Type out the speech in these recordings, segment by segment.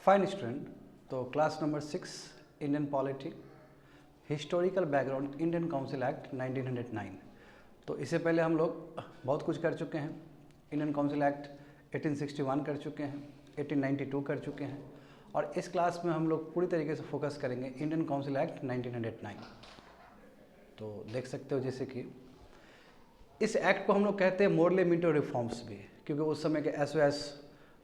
Fine student. तो class number 6 Indian polity historical background Indian council act 1909। तो इससे पहले हम लोग बहुत कुछ कर चुके हैं। इंडियन काउंसिल एक्ट 1861 कर चुके हैं, 1892 कर चुके हैं, और इस क्लास में हम लोग पूरी तरीके से फोकस करेंगे इंडियन काउंसिल एक्ट 1909। तो देख सकते हो जैसे कि इस एक्ट को हम लोग कहते हैं मोरले मिंटो रिफॉर्म्स भी, क्योंकि उस समय के SOS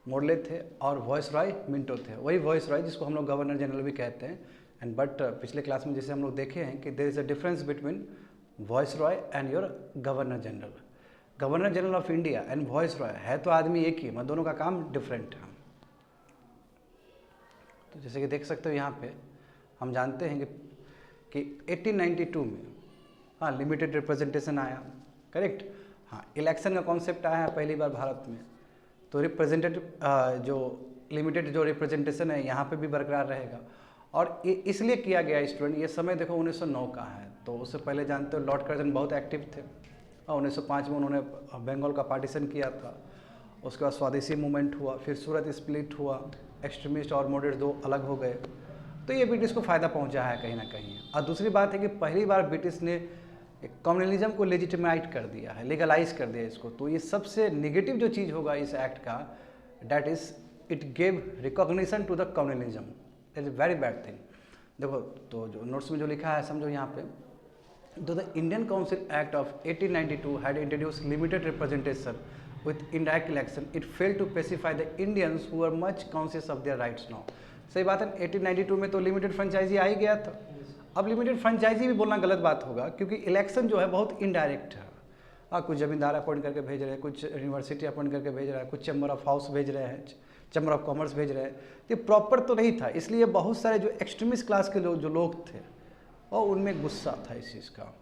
मोरले थे और वॉइस रॉय मिंटो थे। वही वॉइस रॉय जिसको हम लोग गवर्नर जनरल भी कहते हैं। एंड बट पिछले क्लास में जैसे हम लोग देखे हैं कि there is a difference between viceroy and your governor general. Governor general of India and viceroy है तो आदमी एक ही, मगर दोनों का काम डिफरेंट है। तो जैसे कि देख सकते हो यहाँ पे हम जानते हैं कि 1892 में हाँ लिमिटेड रिप्रेजेंटेशन आया, करेक्ट। हाँ, इलेक्शन का कॉन्सेप्ट आया है पहली बार भारत में। तो रिप्रेजेंटेटिव जो लिमिटेड जो रिप्रेजेंटेशन है यहाँ पे भी बरकरार रहेगा, और इसलिए किया गया स्टूडेंट। ये समय देखो 1909 का है, तो उससे पहले जानते हो लॉर्ड कर्जन बहुत एक्टिव थे, और 1905 में उन्होंने बंगाल का पार्टीशन किया था। उसके बाद स्वदेशी मूवमेंट हुआ, फिर सूरत स्प्लिट हुआ, एक्सट्रीमिस्ट और मॉडरेट दो अलग हो गए। तो ये ब्रिटिश को फ़ायदा पहुंचा है कहीं ना कहीं। और दूसरी बात है कि पहली बार ब्रिटिश ने कम्युनलिज्म को लेजिटिमाइट कर दिया है, लीगलाइज कर दिया इसको। तो ये सबसे नेगेटिव जो चीज़ होगा इस एक्ट का, that is it gave recognition to the communalism. It is very bad thing. देखो तो जो नोट्स में जो लिखा है समझो यहाँ पे, तो the Indian council act of 1892 had introduce limited representation with indirect election. It failed to pacify the Indians who were much conscious of their rights now. सही बात है, 1892 में तो लिमिटेड फ्रेंचाइजी आ ही गया था। अब लिमिटेड फ्रेंचाइजी भी बोलना गलत बात होगा, क्योंकि इलेक्शन जो है बहुत इनडायरेक्ट है। कुछ जमींदार अपॉइंट करके भेज रहे हैं, कुछ यूनिवर्सिटी अपॉइंट करके भेज रहा है, कुछ चैम्बर ऑफ हाउस भेज रहे हैं, चैम्बर ऑफ कॉमर्स भेज रहे हैं। ये प्रॉपर तो नहीं था, इसलिए बहुत सारे जो एक्सट्रीमिस्ट क्लास के जो लोग थे और उनमें गुस्सा था इस चीज़ का।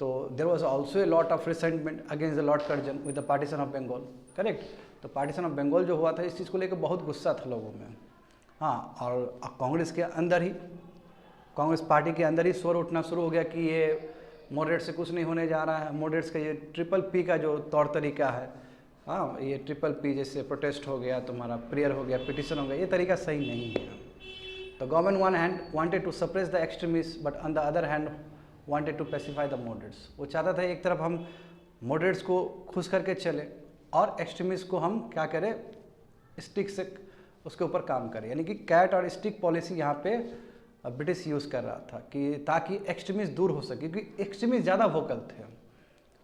तो there was also a lot of resentment against the lord Curzon with the partition of Bengal, correct. तो पार्टीशन ऑफ बंगाल जो हुआ था, इस चीज़ को लेकर बहुत गुस्सा था लोगों में। हाँ, और कांग्रेस के अंदर ही, कांग्रेस पार्टी के अंदर ही शोर उठना शुरू हो गया कि ये मॉडरेट से कुछ नहीं होने जा रहा है। मॉडरेट्स का ये ट्रिपल P का जो तौर तरीका है, हाँ ये ट्रिपल P जैसे प्रोटेस्ट हो गया, तुम्हारा प्रेयर हो गया, पिटिशन हो गया, ये तरीका सही नहीं है। तो government one hand wanted to suppress the extremist, but on the other hand wanted to pacify the moderates. वो चाहता था एक तरफ हम मॉडरेट्स को खुश करके चले और एक्सट्रीमिस्ट को हम क्या करें, स्टिक से उसके ऊपर काम करें। यानी कि कैट और स्टिक पॉलिसी यहाँ पे ब्रिटिश यूज़ कर रहा था, कि ताकि एक्सट्रीमिस्ट दूर हो सके, क्योंकि एक्सट्रीमिस्ट ज़्यादा वोकल थे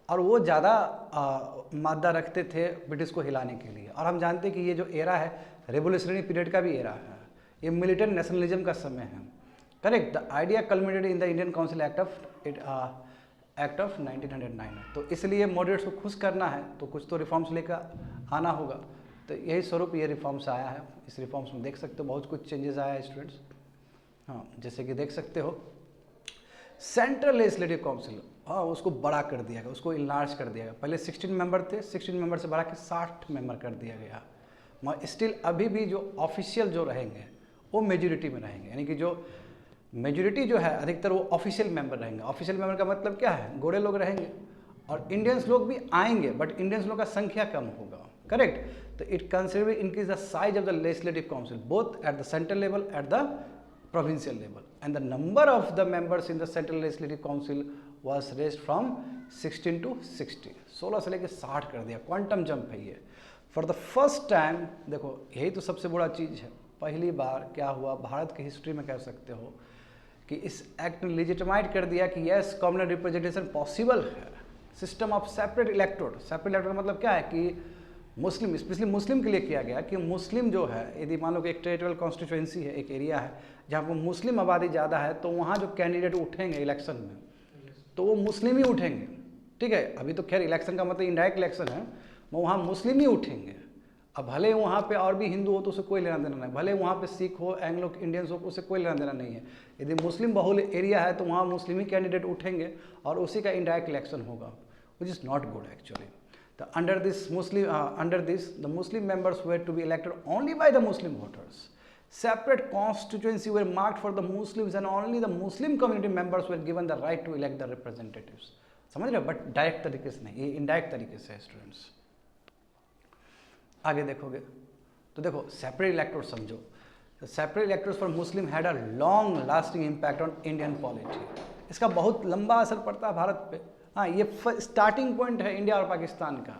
और वो ज़्यादा मादा रखते थे ब्रिटिश को हिलाने के लिए। और हम जानते हैं कि ये जो एरा है रेवोल्यूशनरी पीरियड का भी एरा है, ये मिलिटेंट नेशनलिज्म का समय है, correct. The idea culminated in the Indian council act of 1909। तो इसलिए मॉडरेट्स को खुश करना है तो कुछ तो रिफॉर्म्स लेकर आना होगा। तो यही स्वरूप ये रिफॉर्म्स आया है। इस रिफॉर्म्स में देख सकते हो बहुत कुछ चेंजेस आया है स्टूडेंट्स। हाँ, जैसे कि देख सकते हो सेंट्रल लेजिस्लेटिव काउंसिल, हाँ उसको बड़ा कर दिया गया, उसको इनलार्ज कर दिया गया। पहले 16 मेंबर थे, 16 मेंबर से बढ़ा के 60 मेंबर कर दिया गया। मगर स्टिल अभी भी जो ऑफिशियल जो रहेंगे वो मेजोरिटी में रहेंगे। यानी कि जो मेजोरिटी जो है अधिकतर वो ऑफिशियल मेंबर रहेंगे। ऑफिशियल मेंबर का मतलब क्या है, गोरे लोग रहेंगे और इंडियंस लोग भी आएंगे, बट इंडियंस लोग का संख्या कम होगा, करेक्ट। तो it considerably increase the size of the legislative council both at the central level at the provincial level, and the number of the members in the central legislative council was raised from 16 to 60। 16 से लेकर 60 कर दिया, quantum jump है ये। For the first time, देखो यही तो सबसे बड़ा चीज़ है, पहली बार क्या हुआ भारत की हिस्ट्री में कह सकते हो कि इस एक्ट ने लेजिटिमाइट कर दिया कि यस कम्युनल रिप्रेजेंटेशन पॉसिबल है। System of separate electorate, separate electorate का मतलब क्या है कि मुस्लिम, स्पेशली मुस्लिम के लिए किया गया कि मुस्लिम जो है, यदि मान लो कि एक टेरिटोरियल कॉन्स्टिट्यूएंसी है, एक एरिया है जहाँ पर मुस्लिम आबादी ज़्यादा है, तो वहाँ जो कैंडिडेट उठेंगे इलेक्शन में तो वो मुस्लिम ही उठेंगे, ठीक है। अभी तो खैर इलेक्शन का मतलब इनडायरेक्ट इलेक्शन है, वहाँ मुस्लिम ही उठेंगे। अब भले वहाँ पे और भी हिंदू हो तो उसे कोई लेना देना नहीं, भले वहाँ पे सिख हो, एंग्लो इंडियंस हो, उसे कोई लेना देना नहीं है। यदि मुस्लिम बहुल एरिया है तो वहाँ मुस्लिम ही कैंडिडेट उठेंगे और उसी का इनडायरेक्ट इलेक्शन होगा, which is not good actually. Under this the Muslim members were to be elected only by the Muslim voters. Separate constituency were marked for the Muslims and only the Muslim community members were given the right to elect the representatives. समझ रहे हो, but direct तरीके से नहीं, ये indirect तरीके से है स्टूडेंट्स। आगे देखोगे तो देखो सेपरेट इलेक्टोरेट समझो, separate electorate for Muslim had a long lasting impact on Indian polity. इसका बहुत लंबा असर पड़ता है भारत पे। हाँ, ये स्टार्टिंग पॉइंट है इंडिया और पाकिस्तान का,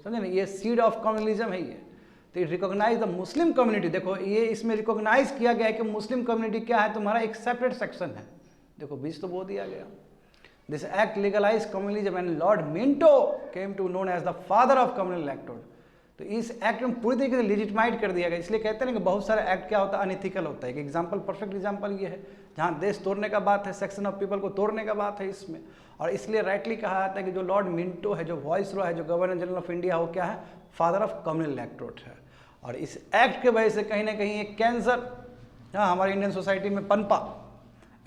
समझे ना, ये सीड ऑफ कम्युनलिज्म है ये। तो रिकॉग्नाइज द मुस्लिम कम्युनिटी, देखो ये इसमें रिकॉग्नाइज किया गया है कि मुस्लिम कम्युनिटी क्या है, तुम्हारा एक सेपरेट सेक्शन है। देखो बीच तो बो दिया गया। This act legalise communalism and lord Minto came to known as the father of communal electorate. तो इस एक्ट में पूरी तरीके से लेजिटिमाइट कर दिया गया। इसलिए कहते हैं ना कि बहुत सारे एक्ट क्या होता है, अनइथिकल होता है। एक एग्जाम्पल, परफेक्ट एग्जाम्पल ये है, जहाँ देश तोड़ने का बात है, सेक्शन ऑफ पीपल को तोड़ने का बात है इसमें। और इसलिए राइटली कहा जाता है कि जो लॉर्ड मिंटो है, जो वॉइस रॉय है, जो गवर्नर जनरल ऑफ इंडिया, वो क्या है, फादर ऑफ कम्युनल इलेक्टोरेट है। और इस एक्ट के वजह से कहीं ना कहीं एक कैंसर हमारी इंडियन सोसाइटी में पनपा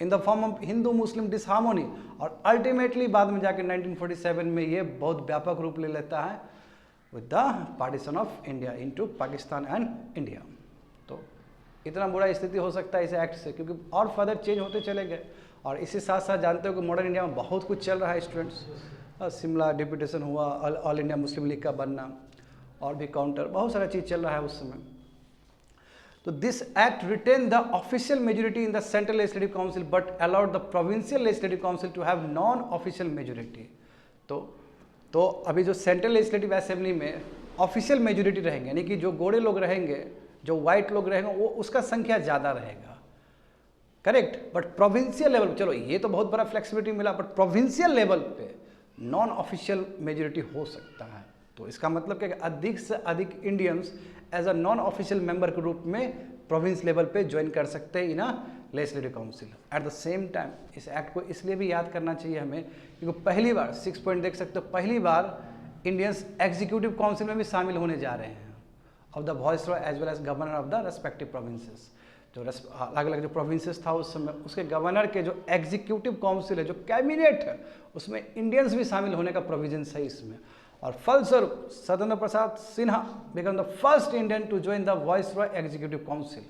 in the form of Hindu Muslim disharmony, और अल्टीमेटली बाद में जाकर 1947 में ये बहुत व्यापक रूप ले लेता है with the partition of India into Pakistan and India. तो इतना बुरा स्थिति हो सकता है इस एक्ट से, क्योंकि और फर्दर चेंज होते चले गए। और इसी साथ साथ जानते हो कि मॉडर्न इंडिया में बहुत कुछ चल रहा है स्टूडेंट्स। शिमला डिप्यूटेशन हुआ, ऑल इंडिया मुस्लिम लीग का बनना, और भी काउंटर, बहुत सारा चीज़ चल रहा है उस समय। तो this act retain the official majority in the central legislative council but allowed the provincial legislative council to have non official majority. तो अभी जो सेंट्रल लेजिस्लेटिव असेंबली में ऑफिशियल मेजोरिटी रहेंगे, यानी कि जो गोरे लोग रहेंगे, जो वाइट लोग रहेंगे, वो उसका संख्या ज़्यादा रहेगा, करेक्ट। बट प्रोविंशियल लेवल, चलो ये तो बहुत बड़ा फ्लेक्सिबिलिटी मिला, बट प्रोविंशियल लेवल पे नॉन ऑफिशियल मेजोरिटी हो सकता है। तो इसका मतलब क्या, अधिक से अधिक Indians as a non official member के रूप में प्रोविंस लेवल पे ज्वाइन कर सकते हैं in legislative council. At the same time इस एक्ट को इसलिए भी याद करना चाहिए हमें, क्योंकि पहली बार 6 पॉइंट देख सकते हो, पहली बार इंडियंस एग्जीक्यूटिव काउंसिल में भी शामिल होने जा रहे हैं of the viceroy as well as governor of the respective provinces. जो अलग अलग जो प्रोविंसेस था उस समय, उसके गवर्नर के जो एग्जीक्यूटिव काउंसिल है, जो कैबिनेट है, उसमें इंडियंस भी शामिल होने का प्रोविजन है इसमें। और फलस्वरूप Satyendra Prasad Sinha become the first Indian to join the viceroy executive council.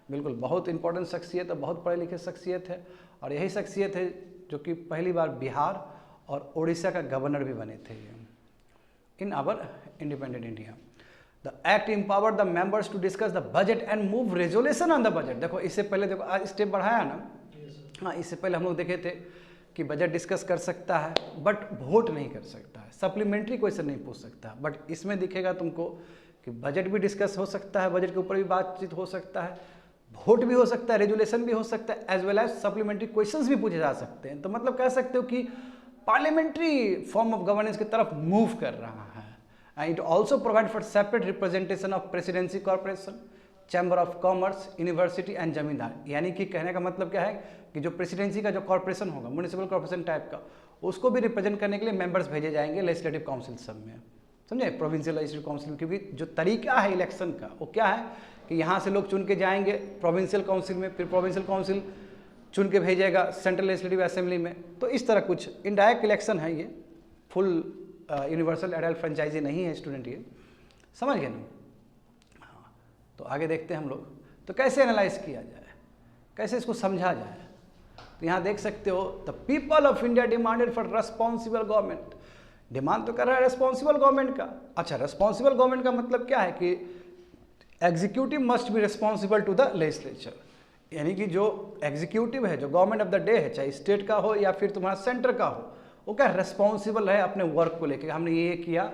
बिल्कुल बहुत इंपॉर्टेंट शख्सियत है, बहुत पढ़े लिखे शख्सियत है, और यही शख्सियत है जो कि पहली बार बिहार और उड़ीसा का गवर्नर भी बने थे in our independent India. The act empower the members to discuss the budget and move resolution on the budget. देखो इससे पहले, देखो आज स्टेप बढ़ाया ना, हाँ, इससे पहले हम लोग देखे थे कि बजट डिस्कस कर सकता है बट वोट नहीं कर सकता है, सप्लीमेंट्री क्वेश्चन नहीं पूछ सकता। बट इसमें दिखेगा तुमको कि बजट भी डिस्कस हो सकता है, बजट के ऊपर भी बातचीत हो सकता है, वोट भी हो सकता है, रेजुलेशन भी हो सकता है, as well as supplementary questions भी पूछे जा सकते हैं। तो मतलब कह सकते हो कि पार्लियामेंट्री फॉर्म ऑफ गवर्नेंस की तरफ मूव कर रहा है। And it also provide for separate representation of presidency corporation, chamber of commerce, university and जमींदार। यानी कि कहने का मतलब क्या है कि जो प्रेसिडेंसी का जो कॉर्पोरेशन होगा, म्यूनिसिपल कॉर्पोरेशन टाइप का, उसको भी रिप्रेजेंट करने के लिए मेंबर्स भेजे जाएंगे लेजिस्लेटिव काउंसिल सब में, समझे, प्रोविंशियल लेजिस्लेटिव काउंसिल। क्योंकि जो तरीका है इलेक्शन का वो क्या है कि यहाँ से लोग चुन के जाएंगे प्रोविंशियल काउंसिल में, फिर प्रोविंशियल काउंसिल चुन के भेजेगा सेंट्रल लेजिस्लेटिव असेंबली में। तो इस तरह कुछ इनडायरेक्ट इलेक्शन है ये, फुल यूनिवर्सल एडल्ट फ्रेंचाइजी नहीं है स्टूडेंट, ये समझ गए ना। हाँ, तो आगे देखते हैं हम लोग, तो कैसे एनालाइज किया जाए, कैसे इसको समझा जाए। तो यहाँ देख सकते हो, the people of India demanded for responsible government. Demand तो कर रहा है रेस्पॉन्सिबल गवर्नमेंट का। अच्छा, रेस्पॉन्सिबल गवर्नमेंट का मतलब क्या है कि executive must be responsible to the legislature, यानी कि जो एग्जीक्यूटिव है, जो गवर्नमेंट ऑफ द डे है, चाहे स्टेट का हो या फिर तुम्हारा सेंटर का हो, वो क्या रेस्पॉन्सिबल है अपने वर्क को लेकर, हमने ये किया,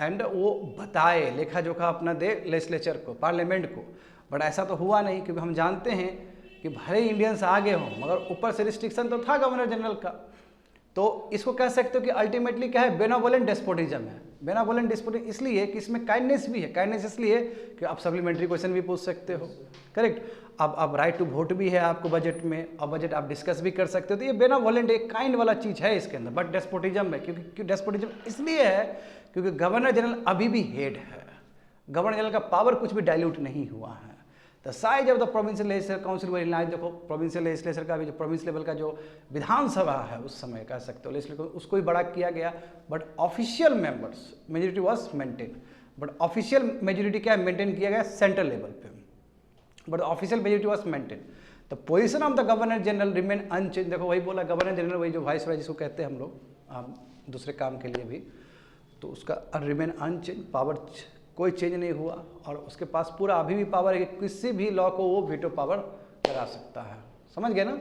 एंड वो बताए, लेखा जोखा अपना दे लेजिस्लेचर को, पार्लियामेंट को। बट ऐसा तो हुआ नहीं, क्योंकि हम जानते हैं कि भले इंडियंस आगे हों मगर ऊपर से रिस्ट्रिक्शन तो था गवर्नर जनरल का। तो इसको कह सकते हो कि अल्टीमेटली क्या है, बेनावोलेंट डेस्पोटिज्म है। बेनावोलेंट डेस्पोटिज्म इसलिए कि इसमें काइंडनेस भी है। काइंडनेस इसलिए कि आप सप्लीमेंट्री क्वेश्चन भी पूछ सकते हो, करेक्ट। अब राइट टू वोट भी है आपको बजट में, और बजट आप डिस्कस भी कर सकते हो। तो ये बेनावोलेंट एक काइंड वाला चीज़ है इसके अंदर, बट डेस्पोटिज्म है। क्योंकि डेस्पोटिज्म इसलिए है क्योंकि गवर्नर जनरल अभी भी हेड है, गवर्नर जनरल का पावर कुछ भी डाइल्यूट नहीं हुआ है। The size of the provincial legislature council were in, देखो प्रोविंशियल लेजिस्लेचर का भी जो प्रोविंस लेवल का जो विधानसभा है उस समय कह सकते हो लेजिस्लेचर, उसको भी बड़ा किया गया। But official members majority was maintain, but official majority क्या मेंटेन किया गया सेंट्रल लेवल पे, but official majority was maintain. The position of the governor general remain unchange. देखो वही बोला, गवर्नर जनरल वही जो वाइस रॉय जिसको कहते हैं हम लोग दूसरे काम के लिए भी, तो उसका रिमेन अनचेंज, पावर कोई चेंज नहीं हुआ और उसके पास पूरा अभी भी पावर है कि किसी भी लॉ को वो वीटो पावर करा सकता है। समझ गए ना?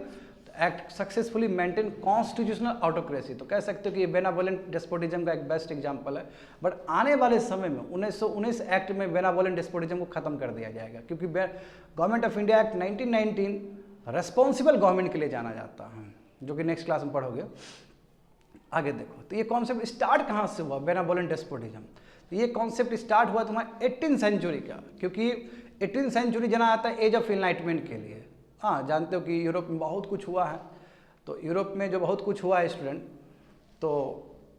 Act successfully maintain constitutional autocracy. तो कह सकते हो कि ये बेनावोलेंट डेस्पोटिज्म का एक बेस्ट एग्जांपल है। बट आने वाले समय में 1919 एक्ट में बेनावोलेंट डेस्पोटिज्म को खत्म कर दिया जाएगा, क्योंकि government of India act 1919 responsible government के लिए जाना जाता है, जो कि नेक्स्ट क्लास में पढ़ोगे। आगे देखो, तो ये कॉन्सेप्ट स्टार्ट कहाँ से हुआ, बेनावोलेंट डेस्पोटिज्म? तो ये कॉन्सेप्ट स्टार्ट हुआ तुम्हारा 18th सेंचुरी का, क्योंकि 18th सेंचुरी जाना जाता है एज ऑफ इनलाइटमेंट के लिए। हाँ, जानते हो कि यूरोप में बहुत कुछ हुआ है, तो यूरोप में जो बहुत कुछ हुआ है स्टूडेंट, तो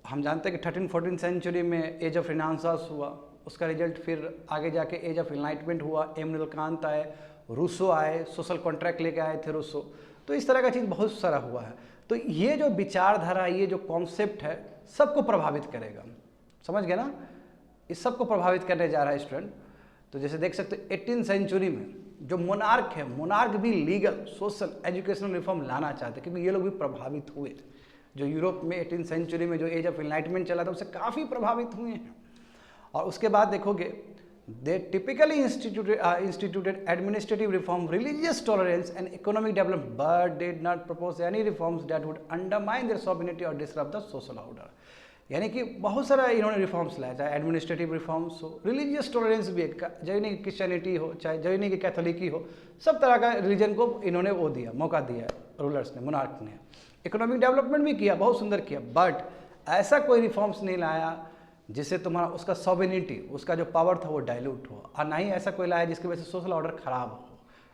हम जानते हैं कि 13th-14th सेंचुरी में एज ऑफ रिनांसास हुआ, उसका रिजल्ट फिर आगे जाके एज ऑफ इनलाइटमेंट हुआ, इमैनुअल कांत आए, रूसो आए, सोशल कॉन्ट्रैक्ट लेके आए थे रूसो। तो इस तरह का चीज़ बहुत सारा हुआ है। तो ये जो विचारधारा, ये जो कॉन्सेप्ट है, सबको प्रभावित करेगा। समझ गए ना? इस सबको प्रभावित करने जा रहा है स्टूडेंट। तो जैसे देख सकते हो 18th सेंचुरी में जो मोनार्क है, मोनार्क भी लीगल, सोशल, एजुकेशनल रिफॉर्म लाना चाहते, क्योंकि ये लोग भी प्रभावित हुए थे। जो यूरोप में 18th सेंचुरी में जो एज ऑफ इनलाइटमेंट चला था, उससे काफ़ी प्रभावित हुए हैं। और उसके बाद देखोगे, they typically instituted administrative reform, religious tolerance and economic development, but did not propose any reforms that would undermine their sovereignty और डिसरप्ट द सोशल ऑर्डर। यानी कि बहुत सारा इन्होंने रिफॉर्म्स लाया, चाहे एडमिनिस्ट्रेटिव रिफॉर्म्स हो, रिलीजियस टॉलरेंस भी, जैनी क्रिश्चियनिटी हो, चाहे जैनी की कैथोलिकी हो, सब तरह का रिलीजन को इन्होंने वो दिया, मौका दिया रूलर्स ने, मोनार्क ने। इकोनॉमिक डेवलपमेंट भी किया, बहुत सुंदर किया, बट ऐसा कोई रिफॉर्म्स नहीं लाया जिससे तुम्हारा उसका सॉवरेनिटी, उसका जो पावर था वो डाइल्यूट हो, और ना ही ऐसा कोई लाया जिसकी वजह से सोशल ऑर्डर खराब हो,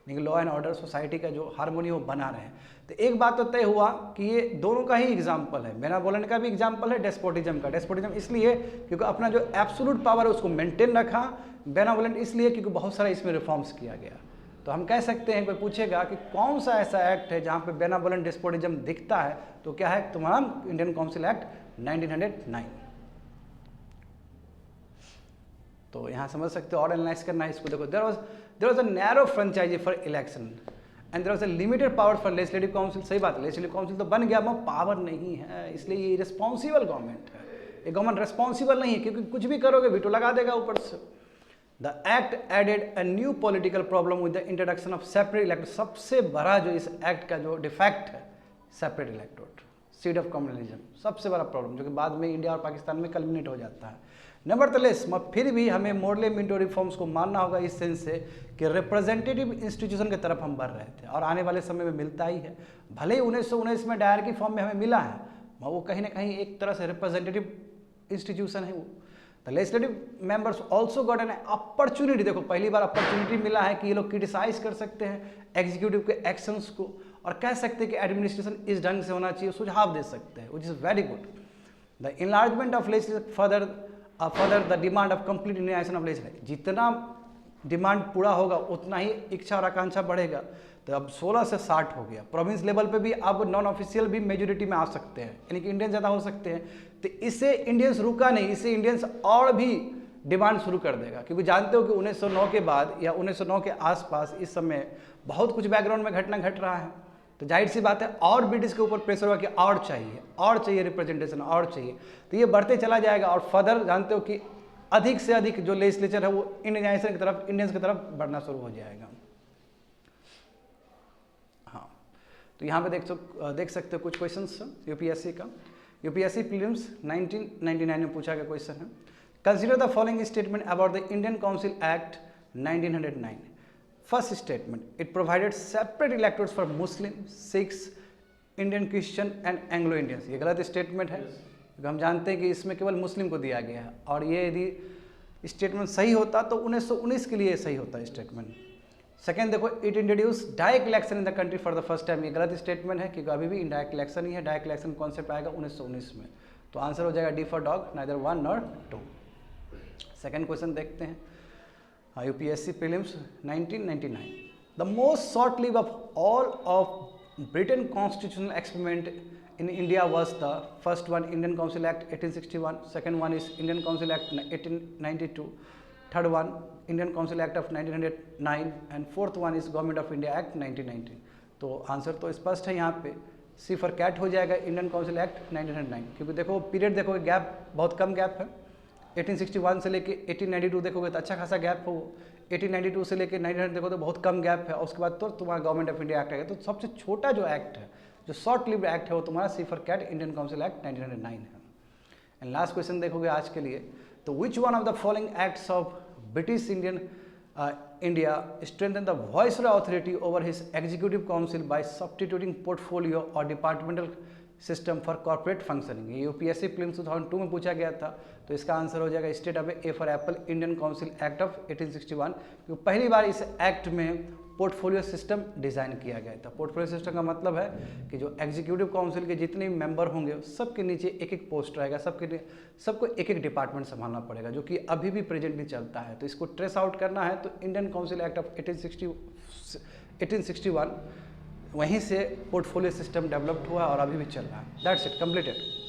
लेकिन लॉ एंड ऑर्डर, सोसाइटी का जो हार्मोनी वो बना रहे। तो एक बात तो तय हुआ कि ये दोनों का ही एग्जाम्पल है, बेनावोलेंट का भी एग्जाम्पल है, डेस्पोटिज्म का। डेस्पोटिज्म इसलिए क्योंकि अपना जो एब्सोल्यूट पावर है उसको मेंटेन रखा, बेनावोलेंट इसलिए क्योंकि बहुत सारा इसमें रिफॉर्म्स किया गया। तो हम कह सकते हैं, कोई पूछेगा कि कौन सा ऐसा एक्ट है जहाँ पे बेनावोलेंट डेस्पोटिज्म दिखता है, तो क्या है तुम्हारा इंडियन काउंसिल एक्ट 1909। तो यहाँ समझ सकते हो और एनालाइज करना है इसको। देखो, there was a narrow franchise for election and there was a limited power for legislative council. सही बात है, लेजिस्लेटिव काउंसिल तो बन गया, मगर पावर नहीं है, इसलिए ये रिस्पॉन्सिबल गवर्नमेंट है। ये गवर्नमेंट रिस्पॉन्सिबल नहीं है, क्योंकि कुछ भी करोगे वीटो लगा देगा ऊपर से। The act added a new political problem with the introduction of separate electorate. सबसे बड़ा जो इस एक्ट का जो डिफेक्ट है, separate electorate, seed of communalism, सबसे बड़ा प्रॉब्लम, जो कि बाद में इंडिया और पाकिस्तान में कल्मिनेट हो जाता है। नेवरदलेस, फिर भी हमें मोरले मिंटो रिफॉर्म्स को मानना होगा इस सेंस से कि रिप्रेजेंटेटिव इंस्टीट्यूशन की तरफ हम बढ़ रहे थे, और आने वाले समय में मिलता ही है। भले ही 1919 में डायरकी फॉर्म में हमें मिला है, मगर वो कहीं ना कहीं एक तरह से रिप्रेजेंटेटिव इंस्टीट्यूशन है वो। The legislative members also got an opportunity. देखो, पहली बार अपॉर्चुनिटी मिला है कि ये लोग क्रिटिसाइज कर सकते हैं एग्जीक्यूटिव के एक्शंस को, और कह सकते हैं कि एडमिनिस्ट्रेशन इस ढंग से होना चाहिए, सुझाव दे सकते हैं, which is very good. The enlargement of legislation further the demand of complete Indianisation of legislation. जितना डिमांड पूरा होगा उतना ही इच्छा और आकांक्षा बढ़ेगा। तो अब 16 से 60 हो गया। प्रोविंस लेवल पे भी अब नॉन ऑफिशियल भी मेजोरिटी में आ सकते हैं, यानी कि इंडियन ज़्यादा हो सकते हैं। तो इससे इंडियंस रुका नहीं, इससे इंडियंस और भी डिमांड शुरू कर देगा, क्योंकि जानते हो कि 1909 के बाद या 1909 के आसपास इस समय बहुत कुछ बैकग्राउंड में घटना घट रहा है। तो जाहिर सी बात है और ब्रिटिश के ऊपर प्रेशर हुआ कि और चाहिए रिप्रेजेंटेशन, और चाहिए। तो ये बढ़ते चला जाएगा, और फर्दर जानते हो कि अधिक से अधिक जो लेजिस्लेचर है वो इंडियनाइजेशन की तरफ, इंडियंस की तरफ बढ़ना शुरू हो जाएगा। हाँ, तो यहाँ पे देख सकते हो कुछ क्वेश्चंस यूपीएससी का। यूपीएससी प्रीलिम्स 1999 में पूछा गया क्वेश्चन है। Consider the following statement about the Indian council act 1909। First statement, it provided separate electorates for Muslim, Sikhs, Indian Christian and Anglo Indians। ये गलत स्टेटमेंट है, क्योंकि हम जानते हैं कि इसमें केवल मुस्लिम को दिया गया है, और ये यदि स्टेटमेंट सही होता तो 1919 के लिए सही होता स्टेटमेंट। सेकेंड देखो, it introduce direct election in the country for the first time. ये गलत स्टेटमेंट है, क्योंकि अभी भी इनडायरेक्ट इलेक्शन ही है। डायरेक्ट इलेक्शन कॉन्सेप्ट आएगा 1919 में। तो आंसर हो जाएगा D for dog, neither 1 nor 2। Second question देखते हैं, UPSC prelims 1999. The most short-lived of all of Britain constitutional experiment in India was the first one, Indian Council Act 1861. Second one is Indian Council Act 1892. Third one, Indian Council Act of 1909. And fourth one is Government of India Act 1919. तो answer तो स्पष्ट है यहाँ पे, सी for cat हो जाएगा, Indian council act 1909। क्योंकि देखो पीरियड, देखो गैप बहुत कम गैप है, 1861 से लेके 1892 देखोगे तो अच्छा खासा गैप हो, 1892 से लेके 1900 देखो तो बहुत कम गैप है, और उसके बाद तो तुम्हारा गवर्नमेंट ऑफ इंडिया एक्ट आएगा। तो सबसे छोटा जो एक्ट है, जो शॉर्ट लिव्ड एक्ट है, वो तुम्हारा C for cat Indian council act 1909 है। एंड लास्ट क्वेश्चन देखोगे आज के लिए, तो which one of the following acts of British India strengthen the viceroy authority over his executive council by substituting portfolio और departmental system for corporate functioning. ये UPSC prelims 2002 में पूछा गया था, तो इसका आंसर हो जाएगा state of A for Apple Indian council act of 1861, क्योंकि पहली बार इस एक्ट में पोर्टफोलियो सिस्टम डिज़ाइन किया गया था। पोर्टफोलियो सिस्टम का मतलब है कि जो एग्जीक्यूटिव काउंसिल के जितने भी मेंबर होंगे सबके नीचे एक एक पोस्ट रहेगा, सबको एक एक डिपार्टमेंट संभालना पड़ेगा, जो कि अभी भी प्रेजेंटली चलता है। तो इसको ट्रेस आउट करना है तो इंडियन काउंसिल एक्ट ऑफ 1861 वहीं से पोर्टफोलियो सिस्टम डेवलप्ड हुआ और अभी भी चल रहा है। That's it, completed.